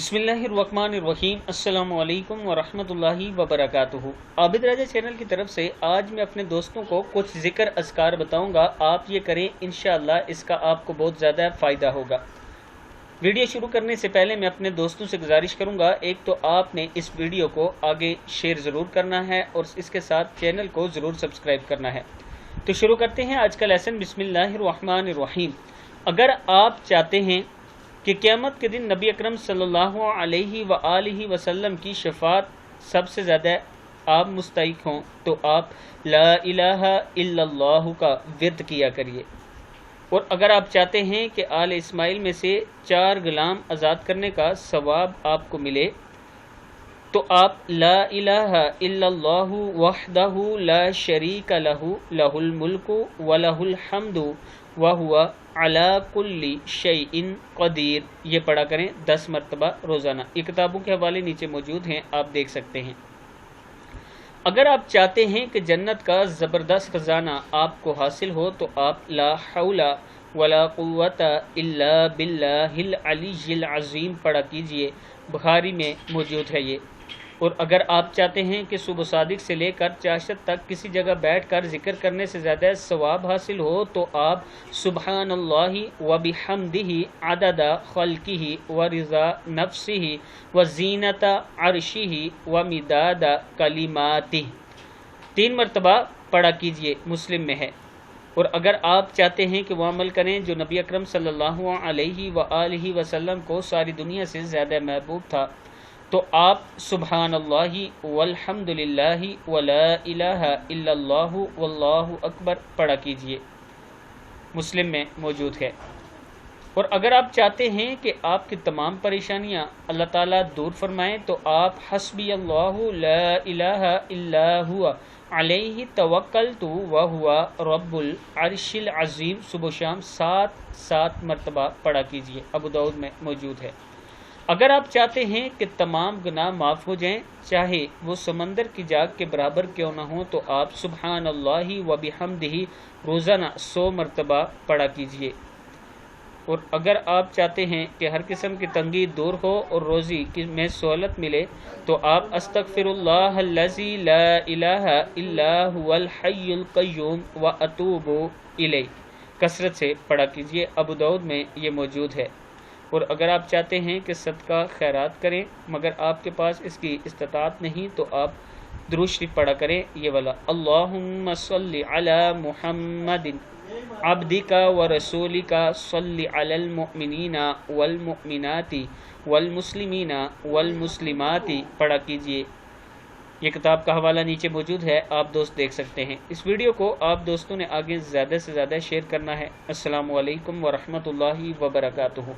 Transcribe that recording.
बिस्मिल्लाहिर्रहमानिर्रहीम। अस्सलामु अलैकुम वरहमतुल्लाहि वबरकातुहू। आबिद राजा चैनल की तरफ से आज मैं अपने दोस्तों को कुछ ज़िक्र अज़कार बताऊंगा। आप ये करें, इंशाअल्लाह इसका आपको बहुत ज़्यादा फ़ायदा होगा। वीडियो शुरू करने से पहले मैं अपने दोस्तों से गुजारिश करूंगा, एक तो आपने इस वीडियो को आगे शेयर ज़रूर करना है और इसके साथ चैनल को ज़रूर सब्सक्राइब करना है। तो शुरू करते हैं आज का लेसन। बिस्मिल्लाहिर्रहमानिर्रहीम। अगर आप चाहते हैं कि क़यामत के दिन नबी अकरम सल्लल्लाहु अलैहि व आलिहि वसल्लम की शफाअत सबसे ज़्यादा आप मुस्तहिक हों, तो आप ला इलाहा इल्लल्लाहु का विर्द किया करिए। और अगर आप चाहते हैं कि आल इस्माइल में से 4 गुलाम आज़ाद करने का सवाब आपको मिले, तो आप ला इलाहा इल्लल्लाहु वहदहु ला शरीका लहु लहुल मुल्कु व लहुल हम्दु व हुवा अला कुल्ली शैइन कदीर ये पढ़ा करें 10 मरतबा रोज़ाना। ये किताबों के हवाले नीचे मौजूद हैं, आप देख सकते हैं। अगर आप चाहते हैं कि जन्नत का ज़बरदस्त खजाना आपको हासिल हो, तो आप ला हौला वला कुव्वता इल्ला बिल्लाहिल अलीय्यिल अज़ीम पढ़ा कीजिए। बुखारी में मौजूद है ये। और अगर आप चाहते हैं कि सुबह सादिक से लेकर चाशत तक किसी जगह बैठकर जिक्र करने से ज़्यादा सवाब हासिल हो, तो आप सुब्हानल्लाहि व बिहम्दिही अददा खल्किही व रिज़ा नफ्सिही व ज़ीनता अर्शिही व मिदादा कलिमातिही 3 मरतबा पढ़ा कीजिए। मुस्लिम में है। और अगर आप चाहते हैं कि वो अमल करें जो नबी अकरम सल्लल्लाहु अलैहि व आलिहि वसल्लम को सारी दुनिया से ज़्यादा महबूब था, तो आप सुब्हानल्लाहि वल्हम्दुलिल्लाहि वला इलाहा इल्लल्लाहु वल्लाहु अकबर पढ़ा कीजिए। मुस्लिम में मौजूद है। और अगर आप चाहते हैं कि आपकी तमाम परेशानियां अल्लाह ताला दूर फरमाएं, तो आप हस्बी अल्लाहु ला इलाहा इल्ला हुवा अलैहि तवक्कलतु व हुवा रब्बुल अर्शिल अज़ीम सुबह शाम 7 मरतबा पढ़ा कीजिए। अबू दाऊद में मौजूद है। अगर आप चाहते हैं कि तमाम गुनाह माफ़ हो जाएं, चाहे वो समंदर की जाग के बराबर क्यों ना हो, तो आप सुब्हानल्लाहि व बिहम्दिही रोज़ाना 100 मरतबा पढ़ा कीजिए। और अगर आप चाहते हैं कि हर किस्म की तंगी दूर हो और रोज़ी में सहूलत मिले, तो आप अस्तगफिरुल्लाहल्लज़ी ला इलाहा इल्ला हुवल हय्युल क़य्यूम व अतूबु इलैह कसरत से पढ़ा कीजिए। अबू दाऊद में ये मौजूद है। और अगर आप चाहते हैं कि सदका खैरात करें मगर आपके पास इसकी इस्तात नहीं, तो आप दुरूद शरीफ पढ़ा करें ये वाला, अल्लाहुम्मा सल्लि अला मुहम्मदिन अब्दिका व रसूलिका सल्लि अलल मुमिनीना वल मुमिनाती वल मुस्लिमीना वल मुस्लिमाती पढ़ा कीजिए। ये किताब का हवाला नीचे मौजूद है, आप दोस्त देख सकते हैं। इस वीडियो को आप दोस्तों ने आगे ज़्यादा से ज़्यादा शेयर करना है। अस्सलामु अलैकुम व रहमतुल्लाहि व बरकातुहू।